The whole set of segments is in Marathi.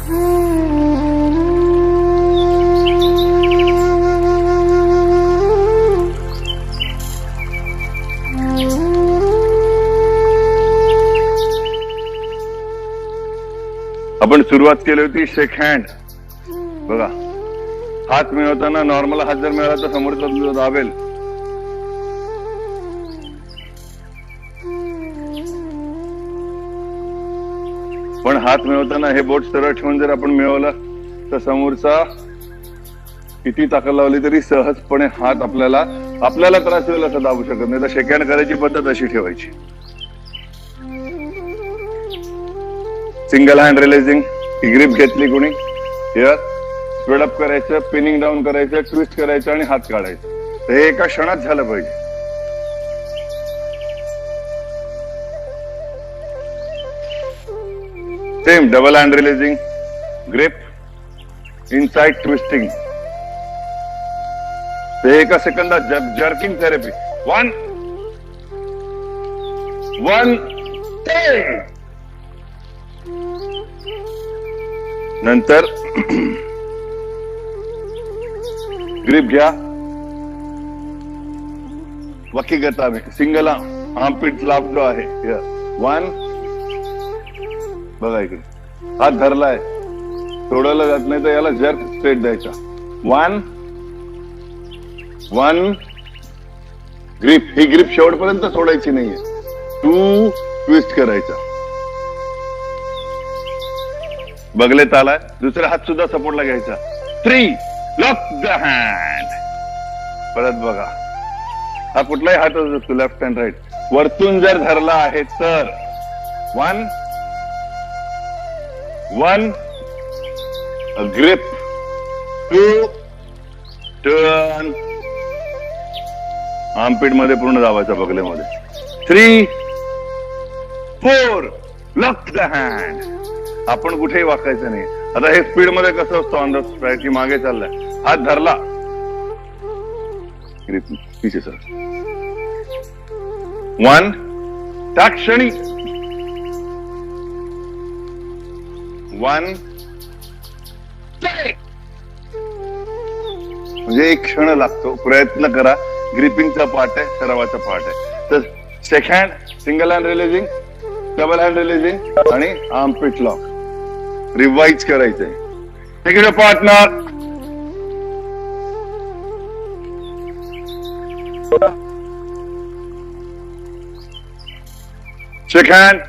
आपण सुरुवात केली होती शेक हँड. बघा, हात मिळवताना नॉर्मल हात जर मिळाला तर समोरचा दाबेल. पण हात मिळवताना हे बोट सरळ ठेवून जर आपण मिळवलं तर समोरचा किती ताकद लावली तरी सहजपणे हात आपल्याला त्रास होईल असं दाबू शकत नाही. तर शेक हँड करायची पद्धत अशी ठेवायची. सिंगल हँड रिलीजिंग, ग्रिप घेतली कोणी, हिअर स्प्रेड अप करायचं, पिनिंग डाऊन करायचं, ट्विस्ट करायचं आणि हात काढायचं. तर हे एका क्षणात झालं पाहिजे. Same double hand releasing, grip, inside twisting. ते एका सेकंदात जर्किंग थेरपी. वन नंतर ग्रिप घ्या, वकी करता आम्ही सिंगल आर्मपिट लाभ जो आहे. वन, बघा इकडे हात धरलाय, सोडवलं जात नाही तर याला जर्क स्ट्रेट द्यायचा. वन ग्रिप, ही ग्रिप शेवटपर्यंत सोडायची नाहीये. टू, ट्विस्ट करायचा. बगलेत आलाय, दुसरा हात सुद्धा सपोर्टला घ्यायचा. 3, लॉक द हँड. परत बघा, हा कुठलाही हात असतो, लेफ्ट हँड राईट, वरतून जर धरला आहे तर one grip, two, turn, armpit मध्ये पूर्ण दाबायचा बगलेमध्ये. 3, 4, लॉक द हँड. आपण कुठेही वाकायचं नाही. आता हे स्पीड मध्ये कसं असतं, ऑन द स्ट्राईक की मागे चाललाय, हात धरला, पीछे सर. वन, त्या क्षणी वन, म्हणजे एक क्षण लागतो. प्रयत्न करा. ग्रिपिंगचा पार्ट आहे, सरावाचा पार्ट आहे. तर shake hand, single hand releasing, double hand releasing आणि आर्मपिट लॉक रिवाइज करायचंय. Take it a partner. Shake hand.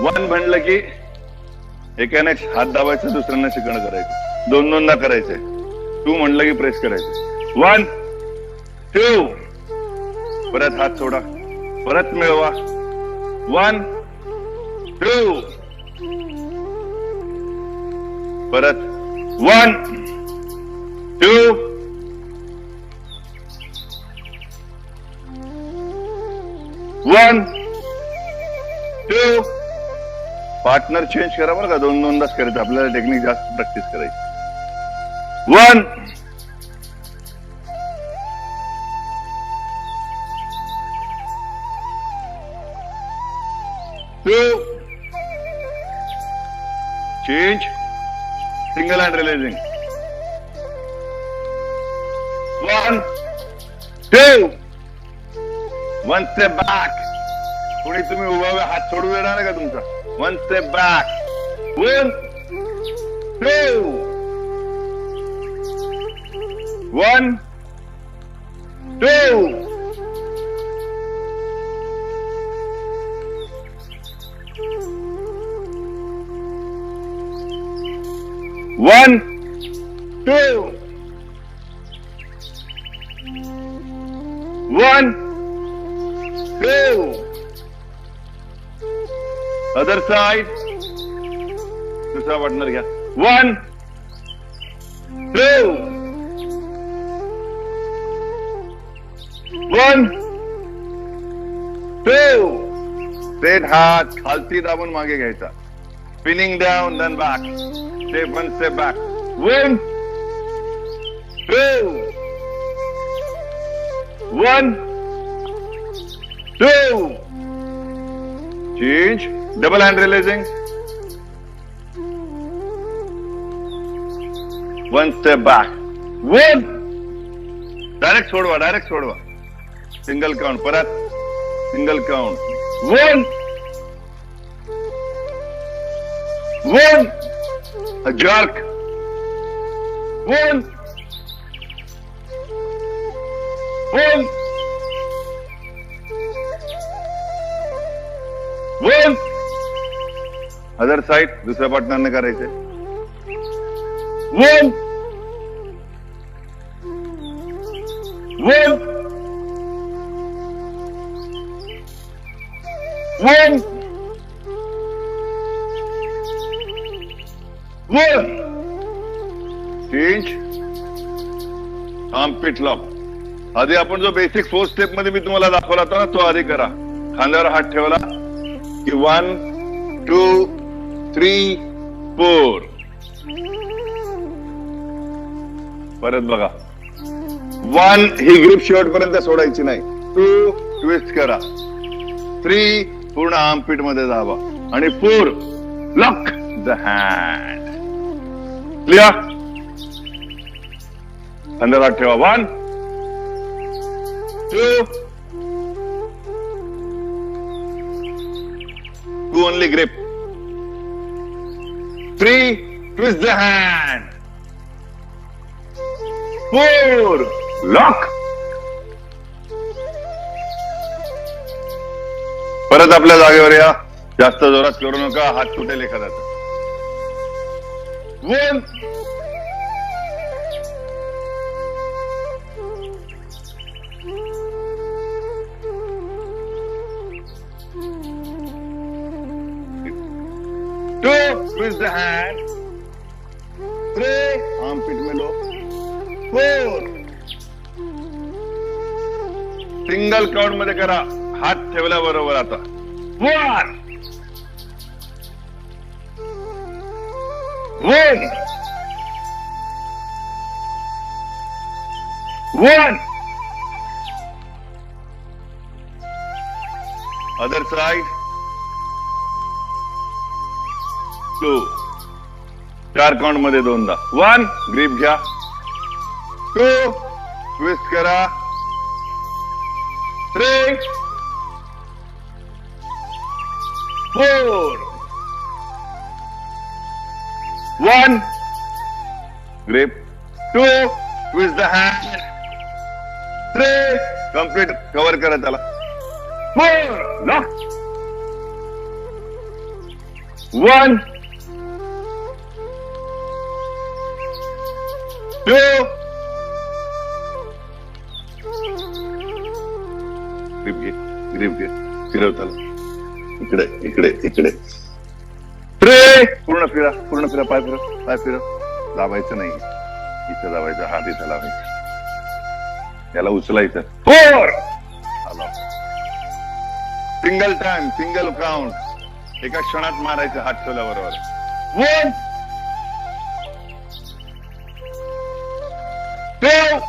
One म्हणलं की एकाने हात दाबायचं, दुसऱ्यांना शिकणं करायचं. दोनदा करायचंय. टू म्हणलं की प्रेस करायचं. 1, 2, परत हात सोडा, परत मिळवा. 1, 2, परत 1, 2, 1, 2. पार्टनर चेंज करा बरं का, दोनदाच करायचं. आपल्याला टेक्निक जास्त प्रॅक्टिस करायची. 1, 2, change, single hand releasing. 1, 2, one step back. कोणी तुम्ही उभा हात सोडू देणार नाही का तुमचा. 1 step back. 1, 2, 1, 2. 1, 2, 1, 2. Other side. दूसरा पार्टनर घ्या. 1, 2, 1, 2. स्ट्रेट हात खालती दाबून मागे घ्यायचा. Pinning down, then back. One step back. 1, 2, 1, 2. Change, double hand releasing, one step back, one, direct सोडवा, सिंगल काउंट, परत single count, one, a jerk, one, other side दुसऱ्या पार्टनरने करायचे, वन, चेंज, आर्मपिट लॉक. आधी आपण जो बेसिक 4 स्टेप मध्ये मी तुम्हाला दाखवला होता ना, तो आधी करा. खांद्यावर हात ठेवला की 1 2 3 4, परत बघा. 1 ही ग्रिप शेवटपर्यंत सोडायची नाही. 2 ट्विस्ट करा, 3 पूर्ण आर्मपिट मध्ये दाबा आणि 4 लॉक द हँड. क्लियर? खांद्यावर हात ठेवा. 1 2 only grip, 3 twist the hand, 4 lock. परत आपल्या जागेवर या. जास्त जोरात करू नका, हात तुटेल एखाद्याचा. 1 2 twist the hand, 3 armpit में लो, 4 सिंगल काउंट मध्ये करा. हात ठेवल्या बरोबर आता 1 अदर साइड, 2 4 काउंट मध्ये दोनदा. 1 ग्रीप घ्या, 2 ट्विस्ट करा, 3 4 1 grip, 2 twist the hand, 3 complete cover करा त्याला, 4 लॉक, 1 2 ग्रिप घे, फिरव त्याला इकडे इकडे इकडे, 3 पूर्ण फिरा, पाय फिरव, दाबायचं नाही, इथं दाबायचं, हात इथं लावायचं, याला उचलायचं, 4 सिंगल टाइम, सिंगल काउंट, एका क्षणात मारायचं हात ठेवल्याबरोबर, 1 2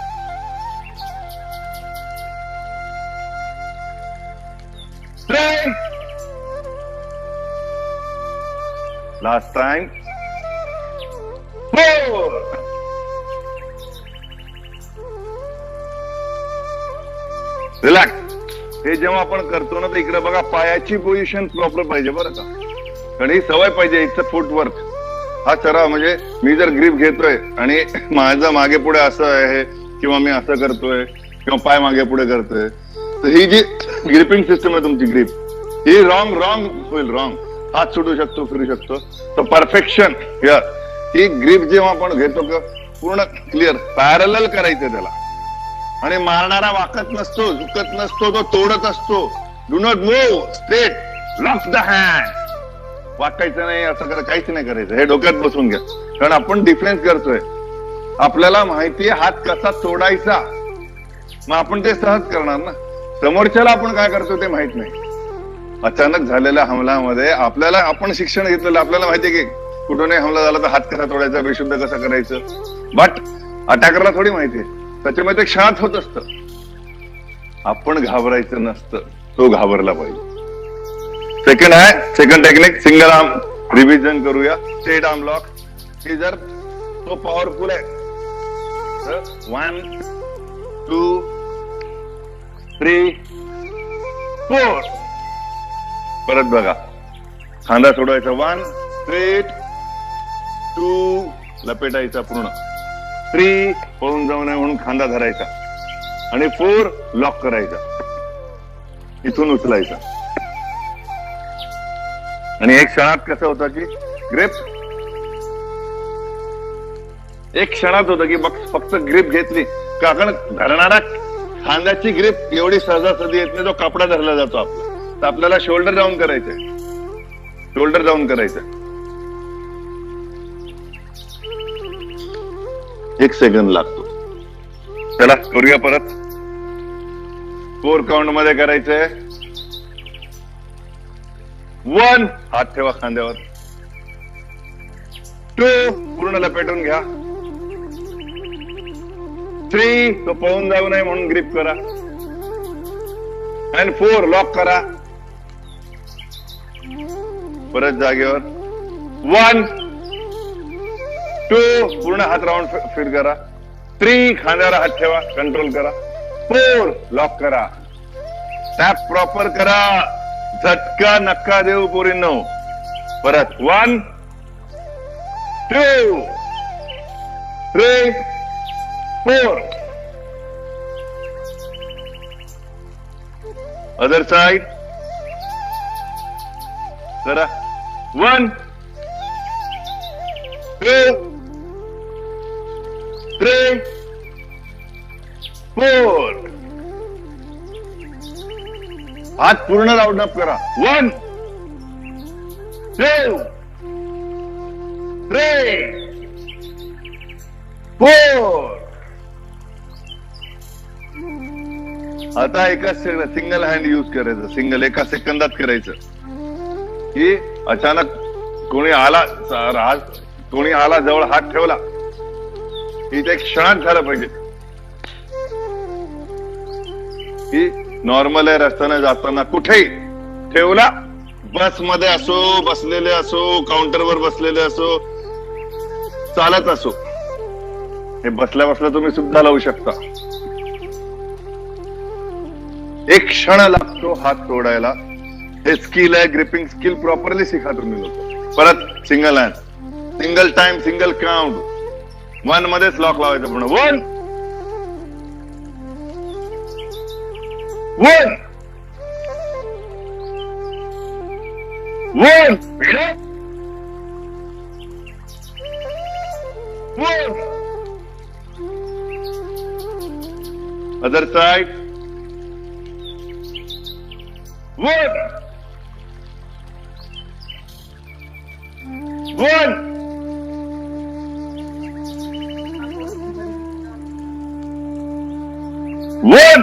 3 लास्ट टाइम, 4 रिलॅक्स. हे जेव्हा आपण करतो ना, तर इकडे बघा, पायाची पोझिशन प्रॉपर पाहिजे बरं का, कारण ही सवय पाहिजे. इथं फुटवर्क हा सराव, म्हणजे मी जर ग्रीप घेतोय आणि माझं मागे पुढे असं आहे किंवा मी असं करतोय किंवा पाय मागे पुढे करतोय, तर ही जी ग्रिपिंग सिस्टम आहे तुमची, ग्रीप ही रॉंग होईल, रॉंग. हात सुटू शकतो, फिरू शकतो. तर परफेक्शन ही ग्रीप जेव्हा आपण घेतो का पूर्ण क्लिअर पॅरलल करायचं त्याला, आणि मारणारा वाकत नसतो, झुकत नसतो, तो तोडत असतो. Do not move, straight, lock the hand. वाकायचं नाही, असं काहीच नाही करायचं. हे डोक्यात बसून घ्या, कारण आपण डिफरन्स करतोय. आपल्याला माहितीये हात कसा तोडायचा, मग आपण ते सहज करणार ना. समोरच्याला आपण काय करतो ते माहित नाही. अचानक झालेल्या हमल्यामध्ये आपल्याला, आपण शिक्षण घेतलेलं, आपल्याला माहितीये की कुठूनही हमला झाला तर हात कसा तोडायचा, बेशुद्ध कसं करायचं. बट अटॅकरला थोडी माहितीये, त्याच्यामध्ये क्षणात होत असतं. आपण घाबरायचं नसतं, तो घाबरला पाहिजे. सेकंड आहे, second technique single arm revision करूया. स्ट्रेट आर्म लॉक ही जर तो पॉवरफुल आहे तर 1 2 3 4 परत बघा. खांदा सोडवायचा 1 स्ट्रेट 2 लपेटायचा पूर्ण 3 पळून जाऊ नये म्हणून खांदा धरायचा आणि 4 लॉक करायचा इथून उचलायचा. आणि एक क्षणात कसं होतं की ग्रिप एक क्षणात होतं की फक्त ग्रिप घेतली कारण धरणारा खांद्याची ग्रिप एवढी सहजासहजी येत नाही. तो कापडा धरला जातो आपला. तर आपल्याला शोल्डर डाऊन करायचंय. शोल्डर डाऊन करायचंय. 1 सेकंद लागतो. चला करूया परत. 4 काउंट मध्ये करायचंय. 1 हात ठेवा खांद्यावर. 2 पूर्ण लपेटून घ्या. 3 तो पळून जाऊ नये म्हणून ग्रिप करा. आणि 4 लॉक करा. परत जागेवर 1 2 पूर्ण हात राऊंड फिर करा. 3 खांद्यावर हात ठेवा. कंट्रोल करा. 4 लॉक करा. टॅप प्रॉपर करा. झटका नक्का देऊ पोरींनो. परत 1 2 3 4 अदर साइड जरा 1 2 3 4 हात पूर्ण राऊंड अप करा. 1 2 3 4 आता एका सिंगल हँड यूज करायचं. सिंगल एका सेकंदात करायचं की अचानक कोणी आला जवळ हात ठेवला की ते क्षणात झालं पाहिजे. की नॉर्मल आहे रस्त्याने जाताना कुठेही ठेवला. बस मध्ये असो, बसलेले असो, काउंटरवर बसलेले असो, चालत असो. हे बसल्या बसल्या तुम्ही सुद्धा लावू शकता. एक क्षण लागतो हात सोडायला. हे स्किल आहे. ग्रिपिंग स्किल प्रॉपरली शिका तुम्ही लोक. परत single hand, single time, single count. 1 मध्येच लॉक लावायचं पूर्ण. 1 1 1 1 अदर साइड 1 1 1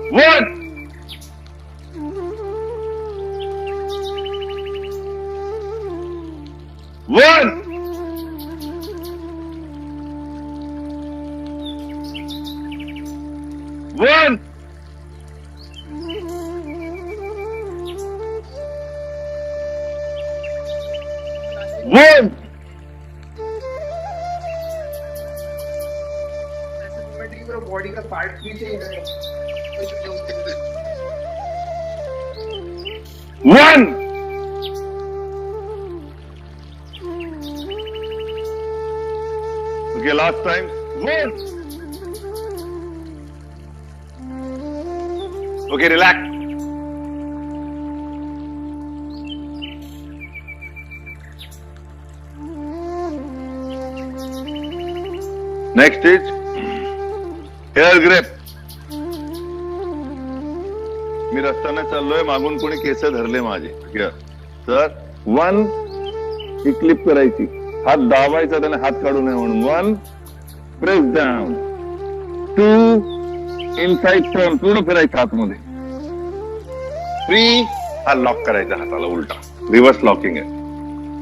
1 1 1 1 बॉडी का पार्ट पीछे 1 Okay, last time. 1 Okay, relax. Next is hair grip. मी रस्त्याने चाललोय, मागून कोणी केस धरले माझे. तर 1 ही क्लिप करायची. हात दाबायचा, त्याने हात काढू नये म्हणून. 1 प्रेस डाऊन. 2 इनसाइड टर्न, पूर्ण फिरायचं आतमध्ये. 3 हा लॉक करायचा हाताला उलटा. रिव्हर्स लॉकिंग आहे.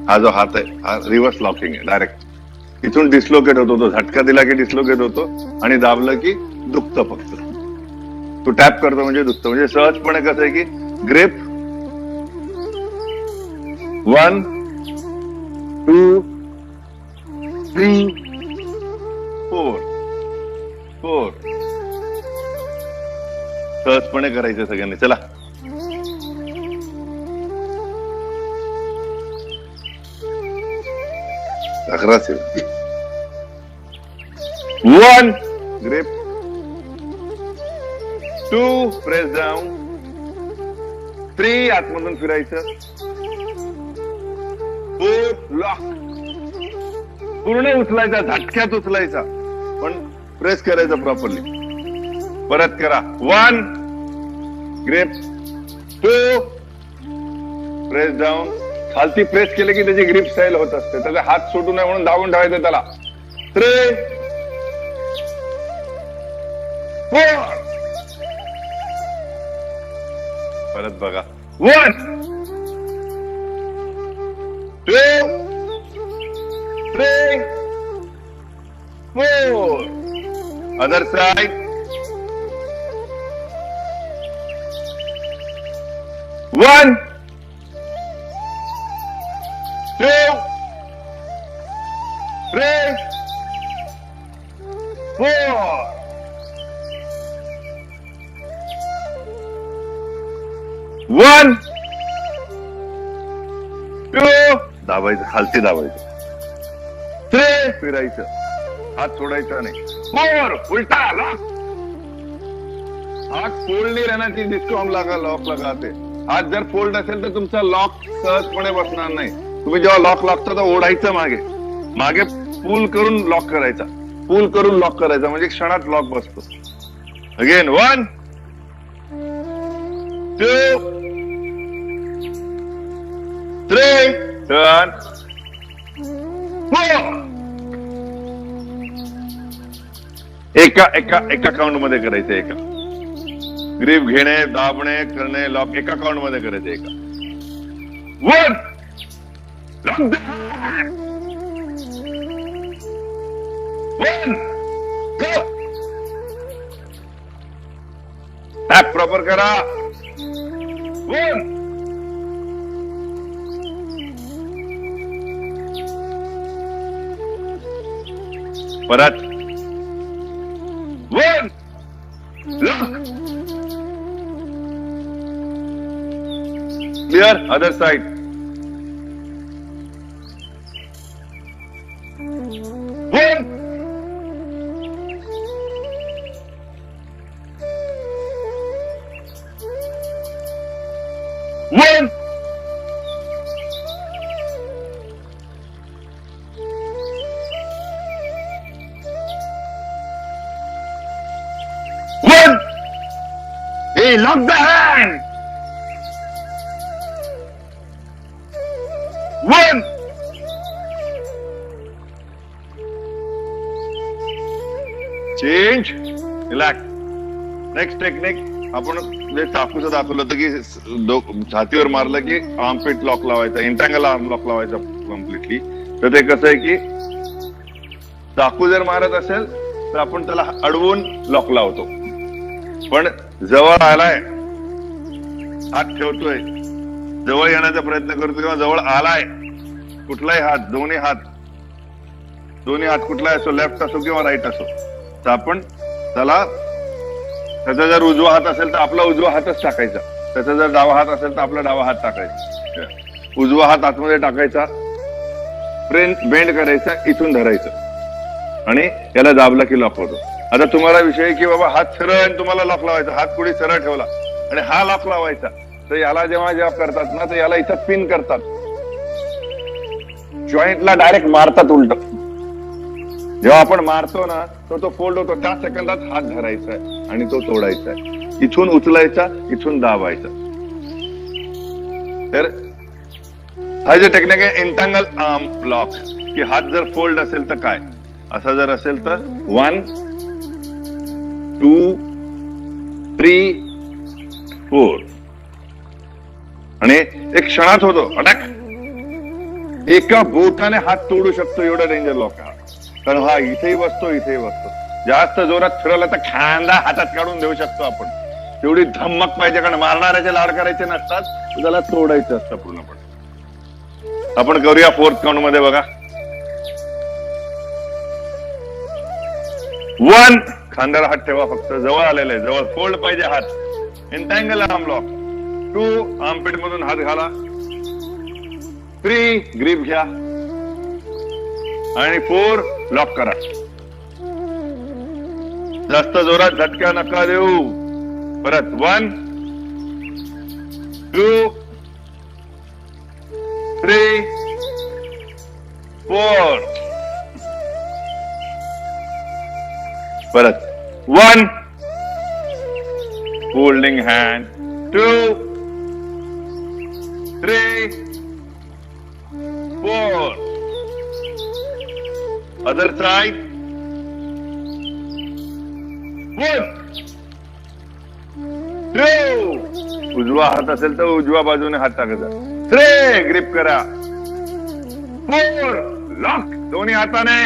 हा जो हात आहे हा रिव्हर्स लॉकिंग आहे डायरेक्ट. इथून डिस्लोकेट होतो, तो झटका दिला की डिस्लोकेट होतो आणि दाबलं की दुखतं फक्त. तू टॅप करतो म्हणजे दुखतं. म्हणजे सहजपणे कसं आहे की ग्रिप 1 2 3 4 4 सहजपणे करायचं सगळ्यांनी. चला अकराशे. 1 ग्रिप 2 प्रेस डाऊन 3 आतमधून फिरायचं 4 लॉक. पूर्ण उचलायचा, झटक्यात उचलायचा पण प्रेस करायचा प्रॉपरली. परत करा 1 ग्रिप 2 प्रेस डाऊन. खालती प्रेस केले की त्याची ग्रिप स्टाईल होत असते, त्याचा हात सुटू नये म्हणून दाबून ठेवायचं त्याला. 3 4 परत बघा 1 2 3 4 अदर साइड 1 2 3 4 1 2 दाबायचं, खालती दाबायचं. 3 फिरायचं, हात सोडायचा नाही. 4 उलटा लॉक. हात फोल्ड नहीं रहना चाहिए, जिसको हम लॉक लगाते. हात जर फोल्ड असेल तर तुमचा लॉक सहजपणे बसणार नाही. तुम्ही जेव्हा लॉक लागता तर ओढायचं मागे मागे, पुल करून लॉक करायचा, पुल करून लॉक करायचा म्हणजे क्षणात लॉक बसतो. Again 1 2 3 turn 4. एका काउंट मध्ये करायचं. एका ग्रीप घेणे, दाबणे, करणे, लॉक एका काउंट मध्ये करायचं. एका 1 लॉक 1 गो. टॅप प्रॉपर करा. 1 परत 1 lock. Clear. Other side 1 1 1. Hey, lock the hand. 1 change. Relax. Next technique आपण जे चाकूचं दाखवलं होतं की छातीवर मारलं की आर्मपिट लॉक लावायचा, इंटँगल आर्म लॉक लावायचा कम्प्लिटली. तर ते कसं आहे की चाकू जर मारत असेल तर आपण त्याला अडवून लॉक लावतो, पण जवळ आलाय, हात ठेवतोय, जवळ येण्याचा प्रयत्न करतो किंवा जवळ आलाय, कुठलाही हात, दोन्ही हात कुठलाही असो, लेफ्ट असो किंवा राईट असो, तर आपण त्याला, त्याचा जर उजवा हात असेल तर आपला उजवा हातच टाकायचा, त्याचा जर डावा हात असेल तर आपला डावा हात टाकायचा. उजवा हात आतमध्ये टाकायचा, बेंड करायचा, इथून धरायचं आणि याला दाबला की लॉक होतो. आता तुम्हाला विषय की बाबा हात सरळ आणि तुम्हाला लॉक लावायचा, हात कुठे सरळ ठेवला आणि हा लॉक लावायचा, तर याला जेव्हा करतात ना तर याला इथं पिन करतात, जॉईंटला डायरेक्ट मारतात उलट. जेव्हा आपण मारतो ना तर तो फोल्ड होतो, त्या सेकंदात हात धरायचा आहे आणि तो तोडायचा आहे, इथून उचलायचा, इथून दाबायचा. तर हा जे टेक्निक आहे इंटँगल आर्म लॉक, की हात जर फोल्ड असेल तर काय, असा जर असेल तर 1 2 3 4 आणि एक क्षणात होतो अटॅक. एका बोटाने हात तोडू शकतो, एवढा डेंजर लॉक आहे. कारण हा इथेही बसतो, इथेही बसतो. जास्त जोरात फिरवला तर खांदा हातात काढून देऊ शकतो आपण. तेवढी धम्मक पाहिजे, कारण मारणाऱ्याचे लाड करायचे नसतात, त्याला तोडायचं असतं पूर्णपणे. आपण करूया फोर्थ काउंट मध्ये बघा. 1 खांद्याला हात ठेवा, फक्त जवळ आलेला आहे, जवळ फोल्ड पाहिजे हात. एन्टँगल आर्म लॉक. 2 आर्मपिट मधून हात घाला. 3 ग्रीप घ्या आणि 4 लॉक करा. जास्त जोरात झटका नका देऊ. परत 1 2 3 4. परत 1 होल्डिंग हँड. 2 3 4. Other side. 1 2. उजवा हात असेल तर उजव्या बाजूने हात टाकायचा. 3 ग्रिप करा. 4 लॉक. दोन्ही हाताने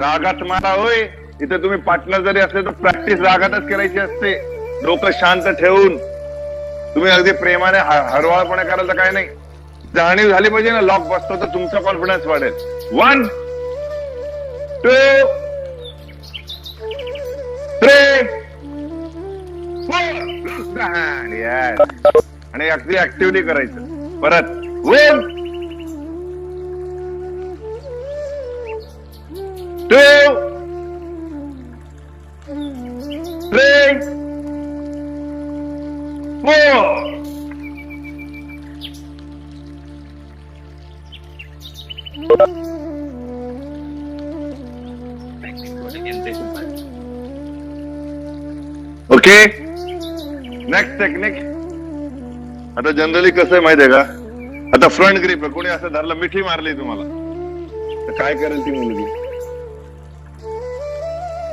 रागात मारा. होय, इथे तुम्ही पार्टनर जरी असले तर प्रॅक्टिस रागातच करायची असते. डोकं शांत ठेवून. तुम्ही अगदी प्रेमाने हरवाळपणे कराल तर काय नाही. जाणीव झाली पाहिजे ना लॉक बसतो, तर तुमचा कॉन्फिडन्स वाढेल. 1 2 3 4. आणि अगदी ऍक्टिव्हली करायचं. परत 1 2 3 4. Okay, next technique. आता जनरली कसं आहे माहितीये का, आता फ्रंट ग्रिप आहे, कोणी असं धरलं, मिठी मारली तुम्हाला, तर काय करेल ती मुलगी?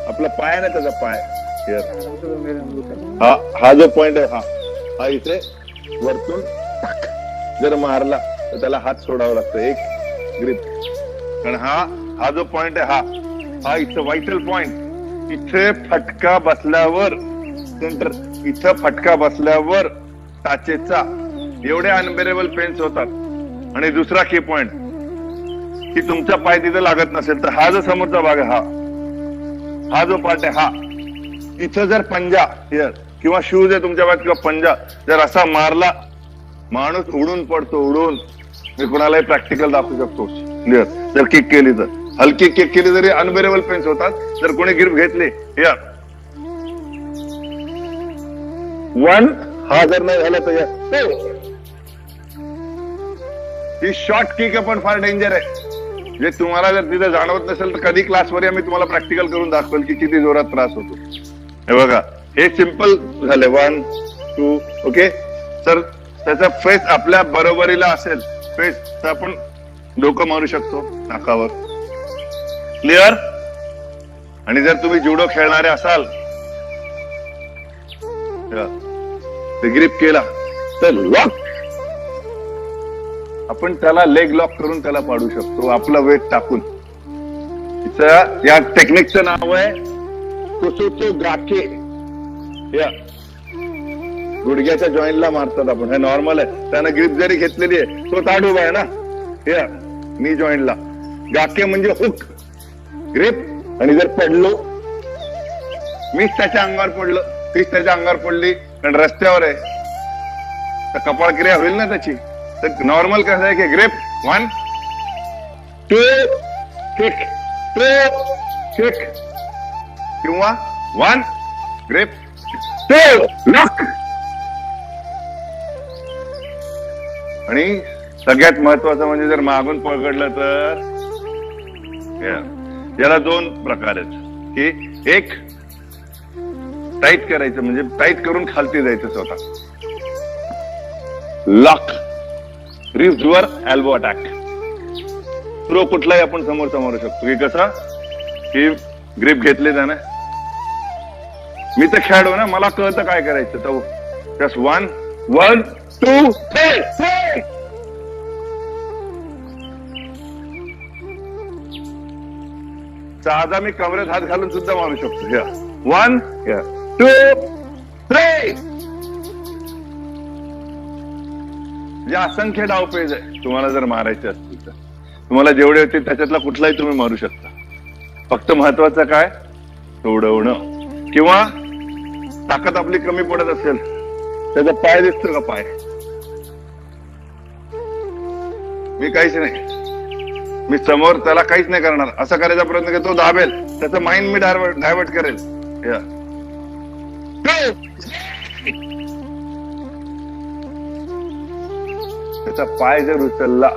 आपला पाय आहे ना, त्याचा पाय हा जो पॉइंट आहे हा इथे वरतून जर मारला तर त्याला हात सोडावा लागतो. एक ग्रिप, कारण हा जो पॉइंट आहे हा इथं व्हायटल पॉइंट. इथे फटका बसल्यावर सेंटर, इथं फटका बसल्यावर टाचेचा एवढे अनबेरेबल पेन्स होतात. आणि दुसरा की पॉइंट की तुमचा पाय तिथे लागत नसेल तर हा जो समोरचा भाग आहे हा जो पार्ट आहे हा, इथं जर पंजा किंवा शूज आहे तुमच्या पायात किंवा पंजा जर असा मारला, माणूस उडून पडतो. उडून, मी कोणालाही प्रॅक्टिकल दाखवू शकतो. क्लिअर, जर किक केली तर, हलकी किक केली तरी अनबेरेबल पेन्स होतात. जर कोणी ग्रिप घेतली, 1 हा जर नाही झाला तर ही शॉर्ट किक पण फार डेंजर आहे. जे तुम्हाला जर तिथे जाणवत नसेल तर कधी क्लासवर या, मी तुम्हाला प्रॅक्टिकल करून दाखवेल की किती जोरात त्रास होतो. हे बघा, हे सिंपल झाले. 1 2. ओके, तर त्याचा फेस आपल्या बरोबरीला असेल फेस तर आपण डोकं मारू शकतो नाकावर. क्लिअर. आणि जर तुम्ही जुडो खेळणारे असाल, ग्रिप केला तर लॉक, आपण त्याला लेग लॉक करून त्याला पाडू शकतो, आपला वेट टाकून. या टेक्निकचं नाव आहे कुसुतो गाके. गुडघ्याच्या जॉईंटला मारतात आपण. हे नॉर्मल आहे, त्यानं ग्रिप जरी घेतलेली आहे, तो ताड उभा आहे ना, नी जॉईंटला. गाके म्हणजे हुक, ग्रिप. आणि जर पडलो, मीच त्याच्या अंगावर पडलो, तीच त्याच्या अंगावर पडली, कारण रस्त्यावर आहे तर कपाळ क्रिया होईल ना त्याची. तर नॉर्मल कसं आहे की ग्रिप 1 2 किक 2 किक, किंवा 1 ग्रिप 2 लॉक. आणि सगळ्यात महत्वाचं म्हणजे जर मागून पकडलं तर याला 2 प्रकार आहेत. की एक टाईट करायचं, म्हणजे टाईट करून खालती जायचं स्वतः, लॉक. रिव्हर्सवर एल्बो अटॅक. थ्रो कुठलाही आपण समोरचा मारू शकतो. की कसा, की ग्रिप घेतले त्याने, मी तर खेळाडू ना, मला कळतं काय करायचं. तर जस्ट 1 2 3. साधा मी कमरेत हात घालून सुद्धा मारू शकतो. या 1 2 3. जे असंख्य डावपेज आहे, तुम्हाला जर मारायचे असतील तर तुम्हाला जेवढे होते त्याच्यातला कुठलाही तुम्ही मारू शकता. फक्त महत्वाचं काय, सोडवणं. किंवा ताकद आपली कमी पडत असेल, त्याचा पाय दिसतो का, पाय, मी काहीच नाही, मी समोर त्याला काहीच नाही करणार असं करायचा प्रयत्न करतो, दाबेल, त्याचं माइंड मी डायव्हर्ट करेल. त्याचा पाय जर उचलला,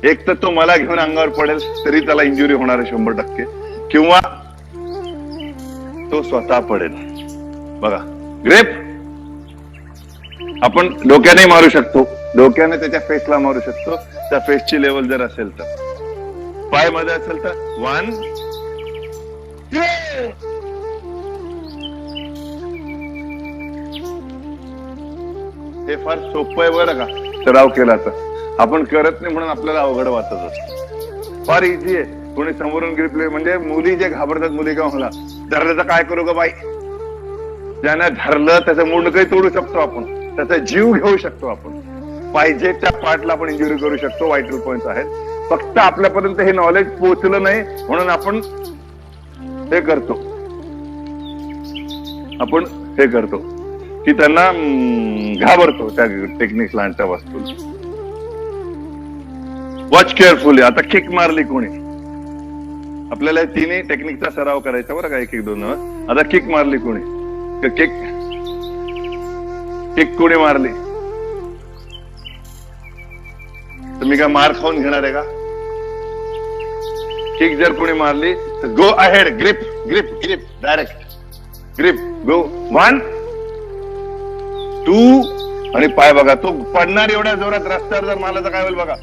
एक तर तो मला घेऊन अंगावर पडेल तरी त्याला इंजुरी होणार आहे 100%, किंवा तो स्वतः पडेल. बघा, ग्रेप आपण डोक्याने मारू शकतो, डोक्याने त्याच्या फेसला मारू शकतो, त्या फेसची लेवल जर असेल तर. पाय मध्ये असेल तर 1 2. हे फार सोपं आहे बरं का, सराव केला तर. आपण करत नाही म्हणून आपल्याला अवघड वाटत असतं. फार इझी आहे. कोणी समोरून ग्रिपले, म्हणजे मुली जे घाबरतात, मुली का मला धरलं तर काय करू ग बाई, ज्यानं धरलं त्याचं मुंडकही तोडू शकतो आपण, त्याचा जीव घेऊ शकतो आपण, पाहिजे त्या पार्टला आपण इंजुरी करू शकतो. व्हायटल पॉइंट्स आहेत, फक्त आपल्यापर्यंत हे नॉलेज पोहोचलं नाही म्हणून आपण हे करतो, आपण हे करतो की त्यांना घाबरतो त्या टेक्निक्सला आणि त्या वस्तूला. Watch carefully. आता किक मारली कोणी, आपल्याला तिन्ही टेक्निकचा सराव करायचा बरं का, 1 1 2. आता किक मारली कोणी, किक कोणी मारली तर मी काय मार खाऊन घेणार आहे का? किक जर कोणी मारली तर go ahead, grip grip grip, direct grip, go 1 2. आणि पाय बघा, तो पडणार एवढ्या जोरात रस्त्यावर जर मारला तर काय होईल बघा.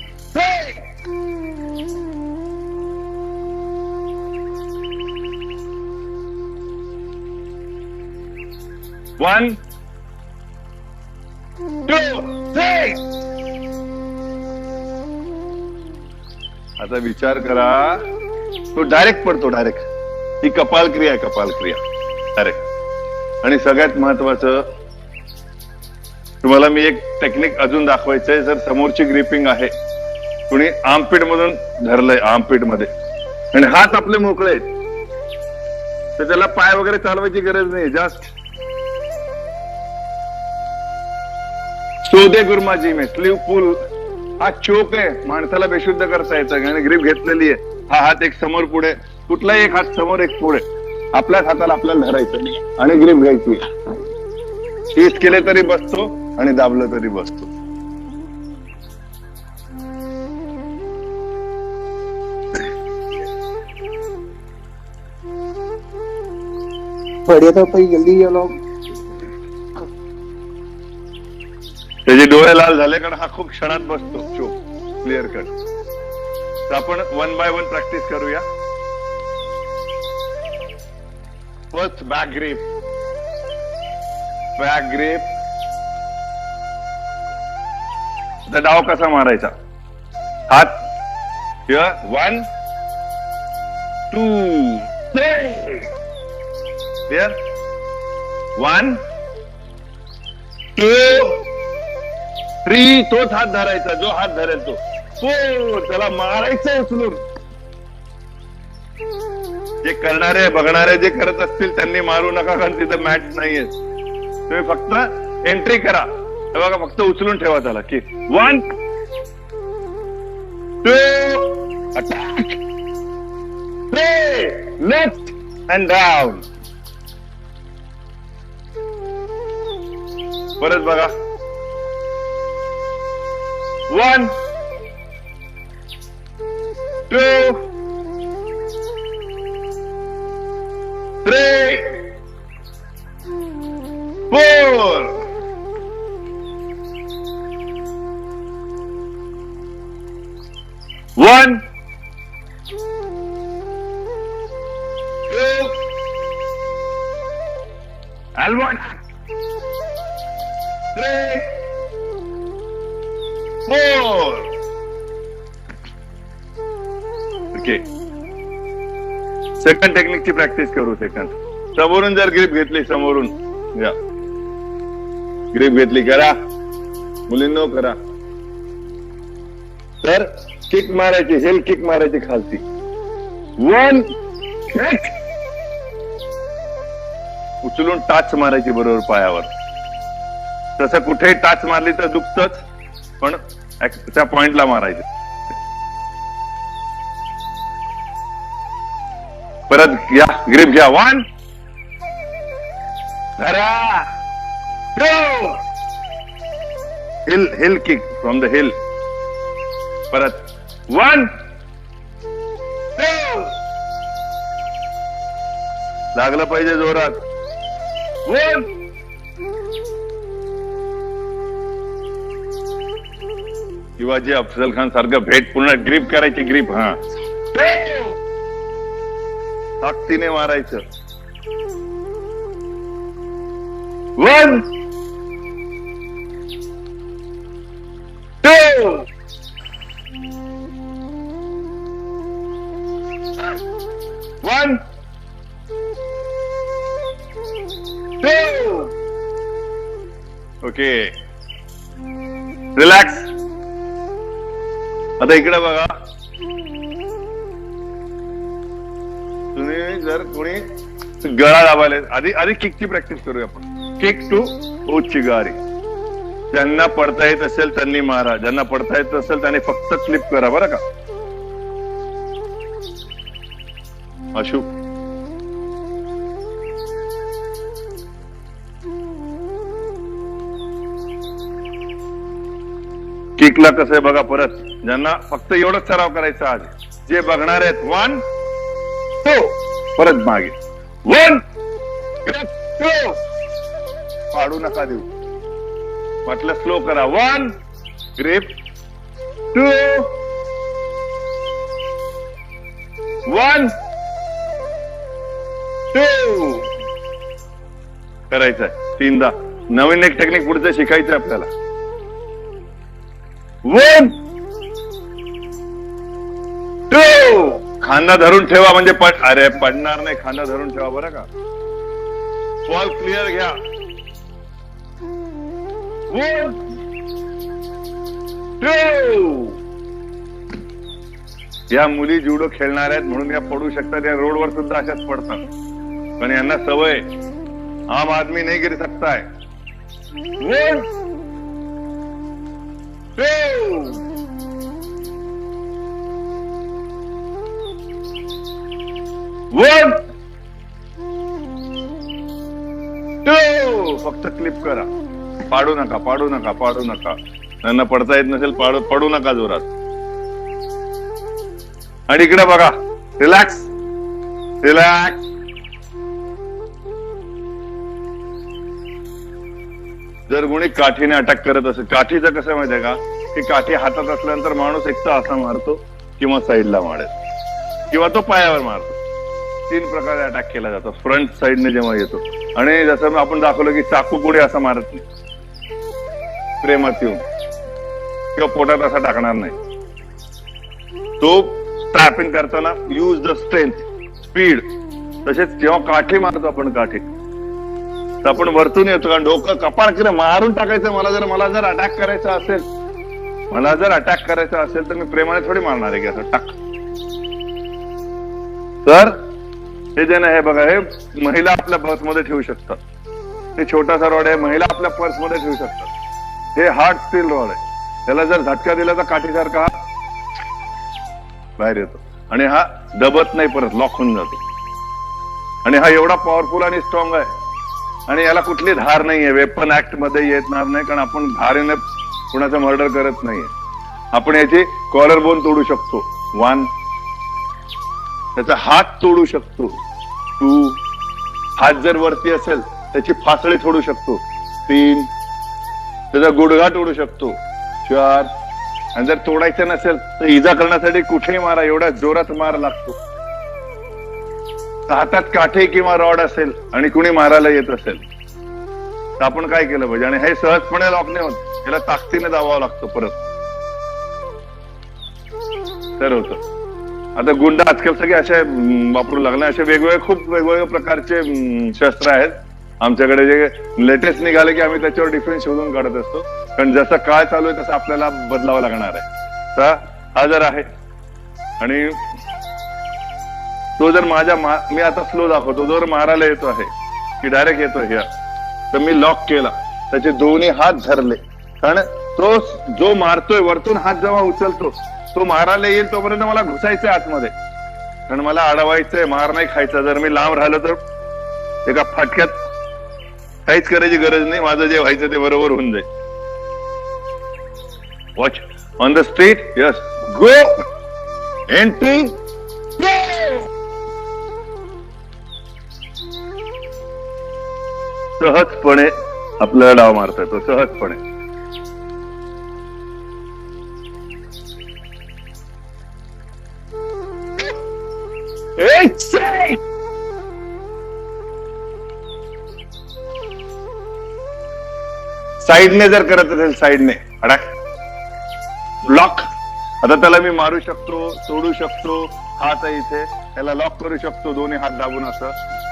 1 2 3. आता विचार करा, तो डायरेक्ट पडतो, डायरेक्ट. ही कपालक्रिया आहे, कपालक्रिया डायरेक्ट. आणि सगळ्यात महत्वाचं, तुम्हाला मी एक टेक्निक अजून दाखवायचंय. जर समोरची ग्रिपिंग आहे, कुणी आर्मपिट मधून धरलंय, आर्मपिट मध्ये, आणि हात आपले मोकळे आहेत, तर त्याला पाय वगैरे चालवायची गरज नाही. जस्ट सोदे गुरमाजी में स्लीव पुल. हा चोक आहे, माणसाला बेशुद्ध करता येतं, आणि ग्रीप घेतलेली आहे. हा हात एक समोर पुढे, कुठलाही एक हात समोर एक पुढे, आपल्याच हाताला आपल्याला धरायचं आणि ग्रीप घ्यायची. टीस केले तरी बसतो आणि दाबलं तरी बसतो. बढ़िया था भाई, जल्दी चलो. त्याचे डोळे लाल झाले कारण हा खूप क्षणात बसतो चोक, क्लिअर कट. तर आपण 1 बाय 1 प्रॅक्टिस करूया. First back grip, back grip. आता डाव कसा मारायचा, हात 1 2 3. क्लिअर. 1 2 3. तोच हात धरायचा, जो हात धरेल तो. 4. त्याला मारायचं उचलून. जे करणारे, बघणारे जे करत असतील त्यांनी मारू नका, कारण तिथं मॅच नाहीये. तुम्ही फक्त एंट्री करा. बघा, फक्त उचलून ठेवा त्याला की 1 2 अटॅक 3 लेफ्ट अँड डाऊन. परत बघा, 1 2 3 4. One, 2, and 1, 3, 4. Okay. Second टेक्निकची practice करू. सेकंड समोरून जर ग्रीप घेतली, समोरून या ग्रीप घेतली, करा मुलींनो करा. तर किक मारायची, हेल किक मारायची खालती. 1 किक, उचलून टाच मारायची बरोबर पायावर. तसं कुठेही टाच मारली तर दुखतच, पण त्या पॉइंटला मारायचं. परत या ग्रीप घ्या. 1 करा, 2 hill kick from the hill. परत 1 2 लागलं पाहिजे जोरात. 1 शिवाजी अफजल खान सारखं भेट पूर्ण ग्रीप करायची. ग्रीप हा ताकदीने मारायचं. 1 2 1 2 ओके. रिलॅक्स. आता इकडे बघा, तुम्ही जर कोणी गळा दाबायला, आधी किकची प्रॅक्टिस करूया आपण. किक टू उच्चिगारी. ज्यांना पडता येत असेल त्यांनी मारा, ज्यांना पडता येत असेल त्यांनी फक्त क्लिप करा बरं का. अशू किकला कसं आहे बघा. परत ज्यांना फक्त एवढंच सराव करायचा आज, जे बघणार आहेत 1 2 परत मागे 1 2 पाडू नका देऊ. म्हटलं स्लो करा. 1 ग्रिप 2 1 2 करायचंय 3दा. नवीन एक टेक्निक पुढचं शिकायचं आपल्याला. 1 2 खांदा धरून ठेवा, म्हणजे अरे पडणार नाही. खांदा धरून ठेवा बरं का. बॉल क्लिअर घ्या. 1 2 या मुली जुडो खेळणार आहेत म्हणून या पडू शकतात. या रोडवर सुद्धा अशाच पडतात, पण यांना सवय. आम आदमी नहीं गिर सकता है. 1 2 1 2 फक्त क्लिप करा. पाडू नका, पाडू नका, पाडू नका. त्यांना पडता येत नसेल पडू नका जोरात. आणि इकडे बघा, रिलॅक्स रिलॅक्स. जर कोणी काठीने अटॅक करत असेल, काठीचं कसं माहितीये का, की काठी हातात असल्यानंतर माणूस एक तर असा मारतो किंवा साईडला मारेल किंवा तो पायावर मारतो. 3 प्रकारे अटॅक केला जातो फ्रंट साईडने जेव्हा येतो. आणि जसं आपण दाखवलं की चाकू कोणी असं मारत नाही, प्रेमात येऊन किंवा पोटात असा टाकणार नाही. तो स्ट्रॅपिंग करताना यूज द स्ट्रेंथ, स्पीड. तसेच जेव्हा काठी मारतो आपण, काठी तर आपण वरतून येतो, कारण डोकं कपाळ केलं मारून टाकायचं. मला जर अटॅक करायचा असेल, तर मी प्रेमाने थोडी मारणार आहे की असं टाक. तर हे जे ना, हे बघा, हे महिला आपल्या पर्समध्ये ठेवू शकतात. हे छोटासा रॉड आहे, महिला आपल्या पर्समध्ये ठेवू शकतात. हे हार्ड स्टील रॉड आहे. त्याला जर झटका दिला तर काठीसारखा बाहेर येतो आणि हा दबत नाही, परत लॉक होऊन जातो. आणि हा एवढा पॉवरफुल आणि स्ट्रॉंग आहे, आणि याला कुठली धार नाहीये. वेपन ऍक्ट मध्ये येणार नाही, कारण आपण धारेने कुणाचं मर्डर करत नाहीये. आपण याची कॉलर बोन तोडू शकतो 1, त्याचा हात तोडू शकतो 2, हात जर वरती असेल त्याची फासळी तोडू शकतो 3, त्याचा गुडघा तोडू शकतो 4, आणि जर तोडायचं नसेल तर इजा करण्यासाठी कुठेही मारा, एवढ्या जोरात मार लागतो. हातात काठी किंवा रॉड असेल आणि कुणी मारायला येत असेल तर आपण काय केलं पाहिजे. आणि हे सहजपणे लॉक नाही होत, याला ताकदीने दाबावं लागतं परत, तर होतं. आता गुंड आजकाल सगळे असे वापरू लागले, असे वेगवेगळे खूप वेगवेगळ्या प्रकारचे शस्त्र आहेत आमच्याकडे, जे लेटेस्ट निघाले की आम्ही त्याच्यावर डिफेन्स शोधून काढत असतो. कारण जसं काळ चालू आहे तसं आपल्याला बदलावं लागणार आहे. तर हा जर आहे आणि तो जर मी आता स्लो दाखवतो, जर मारायला येतो आहे की डायरेक्ट येतो ह्या, तर मी लॉक केला, त्याचे दोन्ही हात धरले, कारण तो जो मारतोय वरतून हात जेव्हा उचलतो तो मारायला येईल तोपर्यंत मला घुसायचंय आतमध्ये, कारण मला अडवायचंय, मार नाही खायचा. जर मी लांब राहिलो तर एका फाटक्यात काहीच करायची गरज नाही, माझं जे व्हायचं ते बरोबर होऊन जाईल. Watch on the street, yes, go, entry, सहजपणे आपल्याला डाव मारता येतो, सहजपणे. साईडने जर करत असेल, साईडने अडक, लॉक. आता त्याला मी मारू शकतो, सोडू शकतो, हात आहे इथे, त्याला लॉक करू शकतो दोन्ही हात दाबून असं.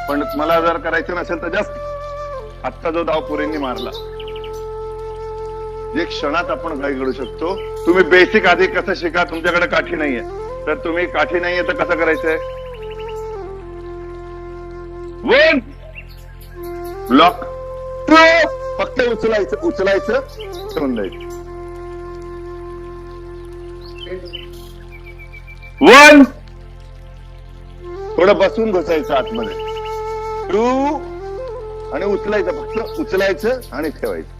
पण मला जर करायचं नसेल तर जस्ट आत्ता जो डाव पुरेंनी मारला, जे क्षणात आपण काय करू शकतो. तुम्ही बेसिक आधी कसं शिका, तुमच्याकडे काठी नाहीये तर तुम्ही काठी नाहीये तर कसं करायचंय, वन ब्लॉक, फक्त उचलायचं ठेवून द्यायचं. वन, थोडं बसून घुसायचं आतमध्ये, टू, आणि उचलायचं, फक्त उचलायचं आणि ठेवायचं.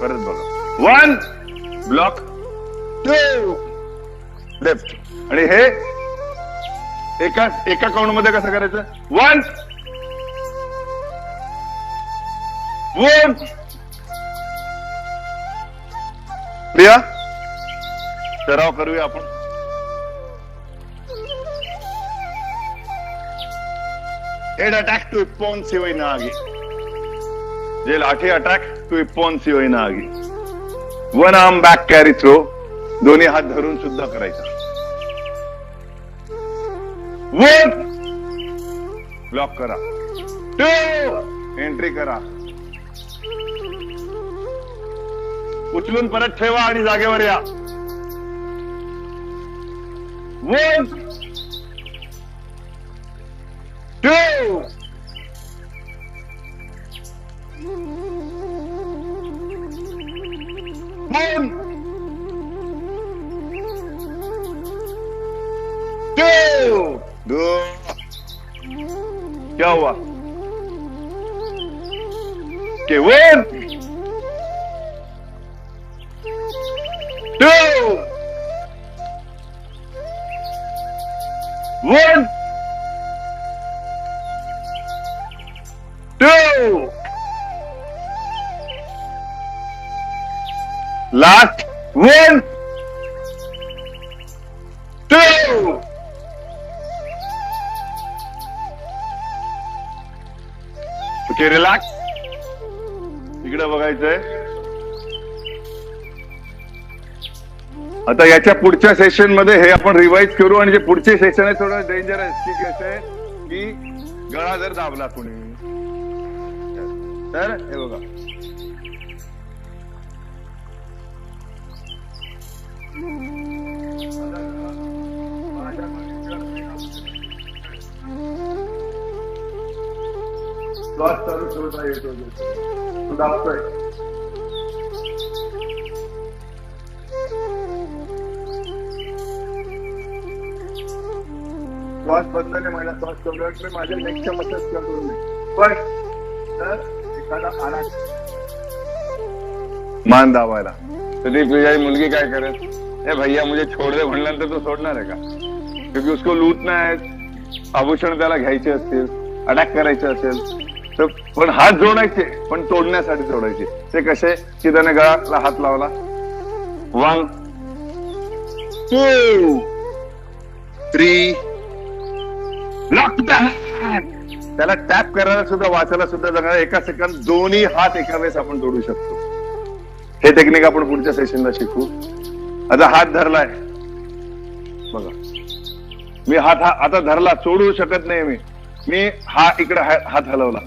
परत बघा, वन ब्लॉक, टू लेफ्ट. आणि हे एका काउंट मध्ये कसं करायचं, वन वन. प्रिया, सराव करूया आपण. हेड अटॅक टू इप्पोन सिवैना आगी, जे लाठी अटॅक टू इप्पोन सिवैना आगी. One arm back carry throw, दोन्ही हात धरून सुद्धा करायचा. वन ब्लॉक करा, टू एंट्री करा, उचलून परत ठेवा आणि जागेवर या. वन, टू, वन, टू, दो. क्या हुआ के one, two, one, two, last, one, two. Okay, relax. इकडे बघायचंय. आता याच्या पुढच्या सेशन मध्ये हे आपण रिवाइज करू, आणि जे पुढचे सेशन आहे थोडं डेंजर आहे. की कसं की गळा जर दाबला कोणी तर हे बघा, श्वास चालू ठेवता येतो, तो दाबतोय. श्वास बंद नाही, माझा श्वास सोडल्यावर मी माझ्या नेकच्या मसाज करतो. पण तर एखादा आला मान दाबायला, तर ती तुझी मुलगी काय करेल, ए भैया मुझे छोड़ दे म्हणल्यानंतर तो सोडणार आहे का? क्योंकि उसको लूटना है, आभूषण त्याला घ्यायचे असतील, अटॅक करायचे असेल तर. पण हात जोडायचे, पण तोडण्यासाठी जोडायचे. ते कसे की त्याने गळाला हात लावला, 1 2 3 लॉक दॅट. त्याला टॅप करायला सुद्धा, वाचायला सुद्धा जगा एका सेकंद दोन्ही हात एका वेळेस आपण तोडू शकतो. हे टेक्निक आपण पुढच्या सेशनला शिकू. आता हात धरलाय, बघा, मी हात आता धरला, सोडू शकत नाही मी हा इकडे हात हलवला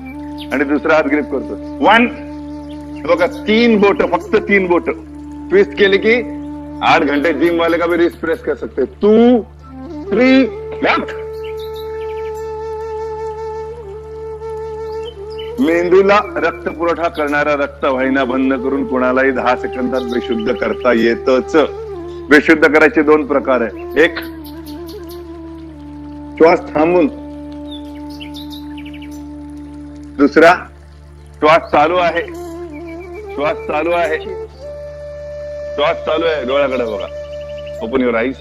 आणि दुसरा हात ग्रिप करतो. 1 बघा, 3 बोट, फक्त 3 बोट ट्विस्ट केली की 8 घंटे जिम वाले का भी रिस्ट प्रेस कर सकते. 2 3 लेफ्ट. मेंदूला रक्त पुरवठा करणाऱ्या रक्तवाहिन्या बंद करून कुणालाही 10 सेकंदात बेशुद्ध करता येतच. बेशुद्ध करायचे 2 प्रकार आहे. एक, श्वास थांबून. दुसरा, श्वास चालू आहे, श्वास चालू आहे, श्वास चालू आहे. डोळ्याकडे बघा, ओपन युअर आईज.